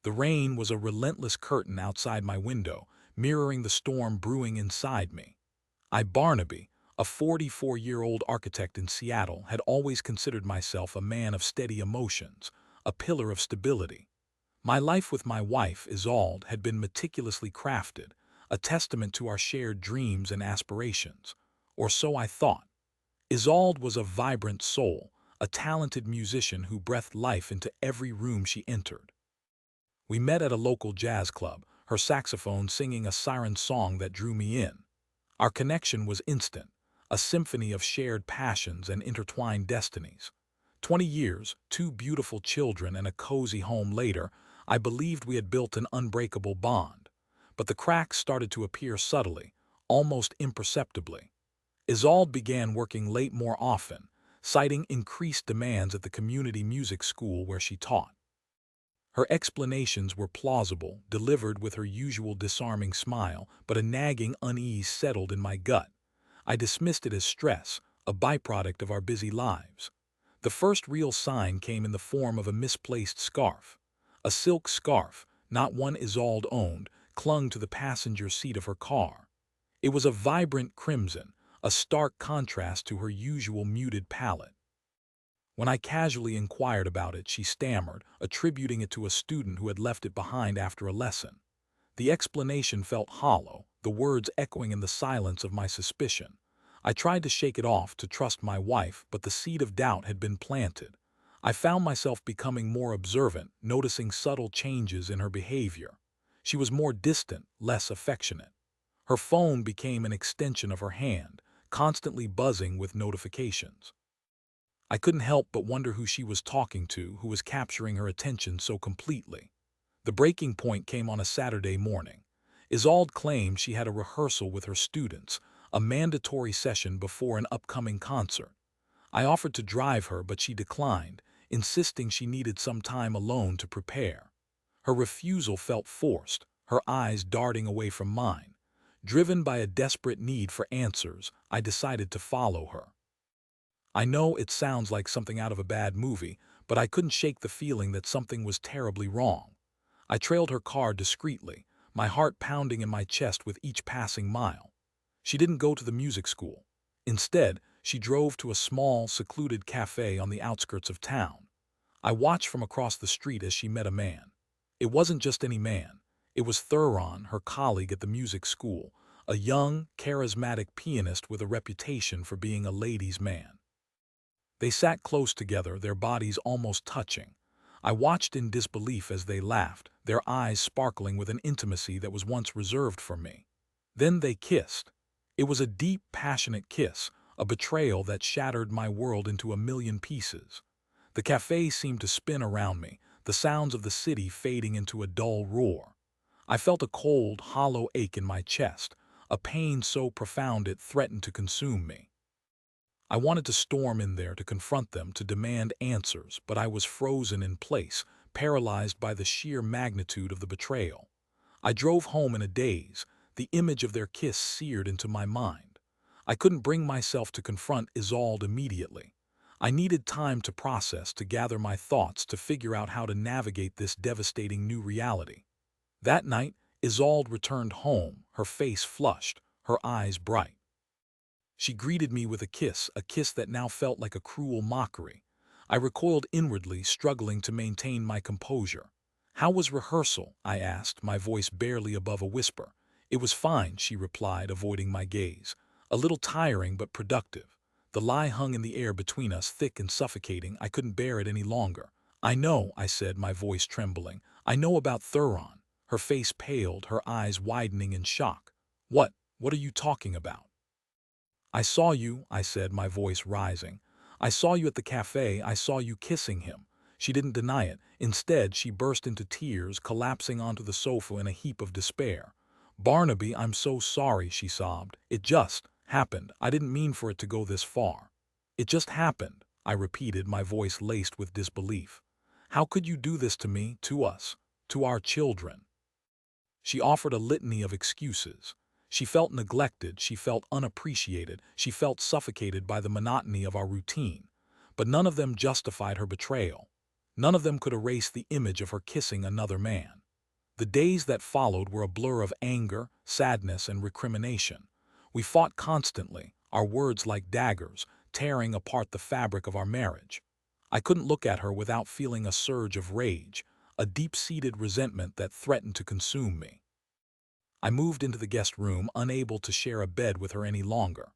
The rain was a relentless curtain outside my window, mirroring the storm brewing inside me. Barnaby, a 44-year-old architect in Seattle, had always considered myself a man of steady emotions, a pillar of stability. My life with my wife, Isolde, had been meticulously crafted, a testament to our shared dreams and aspirations. Or so I thought. Isolde was a vibrant soul, a talented musician who breathed life into every room she entered. We met at a local jazz club, her saxophone singing a siren song that drew me in. Our connection was instant, a symphony of shared passions and intertwined destinies. 20 years, two beautiful children, and a cozy home later, I believed we had built an unbreakable bond. But the cracks started to appear subtly, almost imperceptibly. Isolde began working late more often, citing increased demands at the community music school where she taught. Her explanations were plausible, delivered with her usual disarming smile, but a nagging unease settled in my gut. I dismissed it as stress, a byproduct of our busy lives. The first real sign came in the form of a misplaced scarf. A silk scarf, not one Isolde owned, clung to the passenger seat of her car. It was a vibrant crimson, a stark contrast to her usual muted palette. When I casually inquired about it, she stammered, attributing it to a student who had left it behind after a lesson. The explanation felt hollow, the words echoing in the silence of my suspicion. I tried to shake it off, to trust my wife, but the seed of doubt had been planted. I found myself becoming more observant, noticing subtle changes in her behavior. She was more distant, less affectionate. Her phone became an extension of her hand, constantly buzzing with notifications. I couldn't help but wonder who she was talking to, who was capturing her attention so completely. The breaking point came on a Saturday morning. Isolde claimed she had a rehearsal with her students, a mandatory session before an upcoming concert. I offered to drive her, but she declined, insisting she needed some time alone to prepare. Her refusal felt forced, her eyes darting away from mine. Driven by a desperate need for answers, I decided to follow her. I know it sounds like something out of a bad movie, but I couldn't shake the feeling that something was terribly wrong. I trailed her car discreetly, my heart pounding in my chest with each passing mile. She didn't go to the music school. Instead, she drove to a small, secluded cafe on the outskirts of town. I watched from across the street as she met a man. It wasn't just any man. It was Thuron, her colleague at the music school, a young, charismatic pianist with a reputation for being a ladies' man. They sat close together, their bodies almost touching. I watched in disbelief as they laughed, their eyes sparkling with an intimacy that was once reserved for me. Then they kissed. It was a deep, passionate kiss, a betrayal that shattered my world into a million pieces. The cafe seemed to spin around me, the sounds of the city fading into a dull roar. I felt a cold, hollow ache in my chest, a pain so profound it threatened to consume me. I wanted to storm in there, to confront them, to demand answers, but I was frozen in place, paralyzed by the sheer magnitude of the betrayal. I drove home in a daze, the image of their kiss seared into my mind. I couldn't bring myself to confront Isolde immediately. I needed time to process, to gather my thoughts, to figure out how to navigate this devastating new reality. That night, Isolde returned home, her face flushed, her eyes bright. She greeted me with a kiss that now felt like a cruel mockery. I recoiled inwardly, struggling to maintain my composure. "How was rehearsal?" I asked, my voice barely above a whisper. "It was fine," she replied, avoiding my gaze. "A little tiring, but productive." The lie hung in the air between us, thick and suffocating. I couldn't bear it any longer. "I know," I said, my voice trembling. "I know about Thuron." Her face paled, her eyes widening in shock. What are you talking about?" "I saw you," I said, my voice rising. "I saw you at the cafe. I saw you kissing him." She didn't deny it. Instead, she burst into tears, collapsing onto the sofa in a heap of despair. "Barnaby, I'm so sorry," she sobbed. "It just happened. I didn't mean for it to go this far." "It just happened," I repeated, my voice laced with disbelief. "How could you do this to me, to us, to our children?" She offered a litany of excuses. She felt neglected, she felt unappreciated, she felt suffocated by the monotony of our routine. But none of them justified her betrayal. None of them could erase the image of her kissing another man. The days that followed were a blur of anger, sadness, and recrimination. We fought constantly, our words like daggers, tearing apart the fabric of our marriage. I couldn't look at her without feeling a surge of rage, a deep-seated resentment that threatened to consume me. I moved into the guest room, unable to share a bed with her any longer.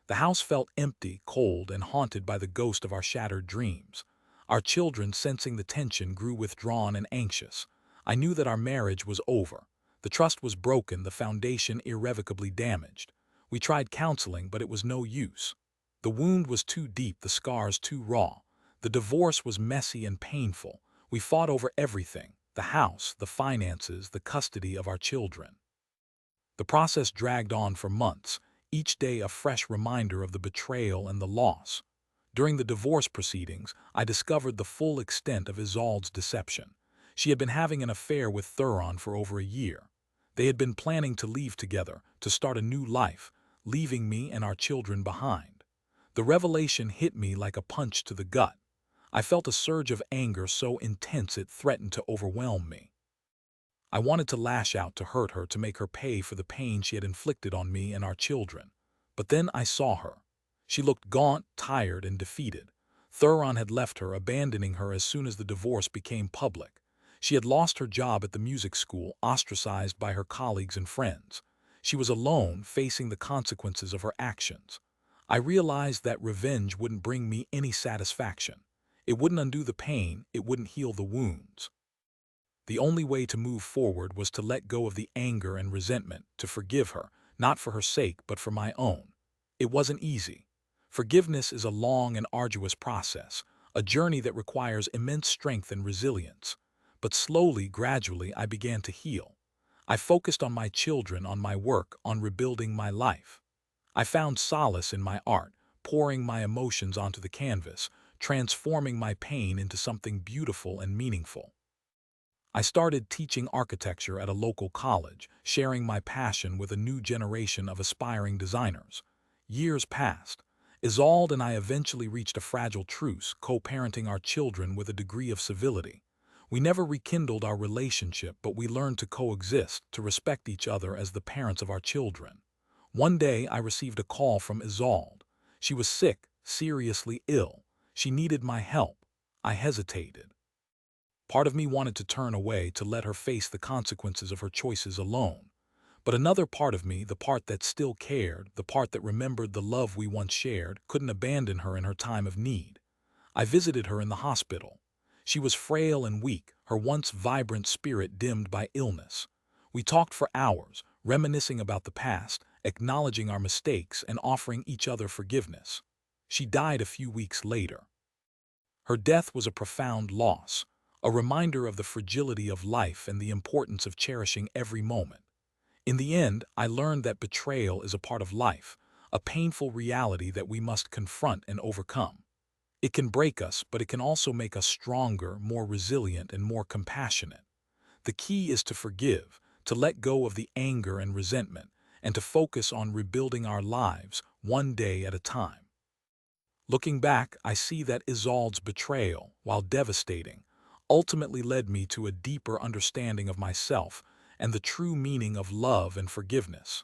The house felt empty, cold, and haunted by the ghost of our shattered dreams. Our children, sensing the tension, grew withdrawn and anxious. I knew that our marriage was over. The trust was broken, the foundation irrevocably damaged. We tried counseling, but it was no use. The wound was too deep, the scars too raw. The divorce was messy and painful. We fought over everything: the house, the finances, the custody of our children. The process dragged on for months, each day a fresh reminder of the betrayal and the loss. During the divorce proceedings, I discovered the full extent of Isolde's deception. She had been having an affair with Thuron for over a year. They had been planning to leave together, to start a new life, leaving me and our children behind. The revelation hit me like a punch to the gut. I felt a surge of anger so intense it threatened to overwhelm me. I wanted to lash out, to hurt her, to make her pay for the pain she had inflicted on me and our children. But then I saw her. She looked gaunt, tired, and defeated. Thuron had left her, abandoning her as soon as the divorce became public. She had lost her job at the music school, ostracized by her colleagues and friends. She was alone, facing the consequences of her actions. I realized that revenge wouldn't bring me any satisfaction. It wouldn't undo the pain, it wouldn't heal the wounds. The only way to move forward was to let go of the anger and resentment, to forgive her, not for her sake but for my own. It wasn't easy. Forgiveness is a long and arduous process, a journey that requires immense strength and resilience. But slowly, gradually, I began to heal. I focused on my children, on my work, on rebuilding my life. I found solace in my art, pouring my emotions onto the canvas, transforming my pain into something beautiful and meaningful. I started teaching architecture at a local college, sharing my passion with a new generation of aspiring designers. Years passed. Isolde and I eventually reached a fragile truce, co-parenting our children with a degree of civility. We never rekindled our relationship, but we learned to coexist, to respect each other as the parents of our children. One day, I received a call from Isolde. She was sick, seriously ill. She needed my help. I hesitated. Part of me wanted to turn away, to let her face the consequences of her choices alone. But another part of me, the part that still cared, the part that remembered the love we once shared, couldn't abandon her in her time of need. I visited her in the hospital. She was frail and weak, her once vibrant spirit dimmed by illness. We talked for hours, reminiscing about the past, acknowledging our mistakes, and offering each other forgiveness. She died a few weeks later. Her death was a profound loss, a reminder of the fragility of life and the importance of cherishing every moment. In the end, I learned that betrayal is a part of life, a painful reality that we must confront and overcome. It can break us, but it can also make us stronger, more resilient, and more compassionate. The key is to forgive, to let go of the anger and resentment, and to focus on rebuilding our lives one day at a time. Looking back, I see that Isolde's betrayal, while devastating, ultimately led me to a deeper understanding of myself and the true meaning of love and forgiveness.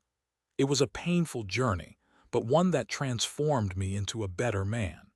It was a painful journey, but one that transformed me into a better man.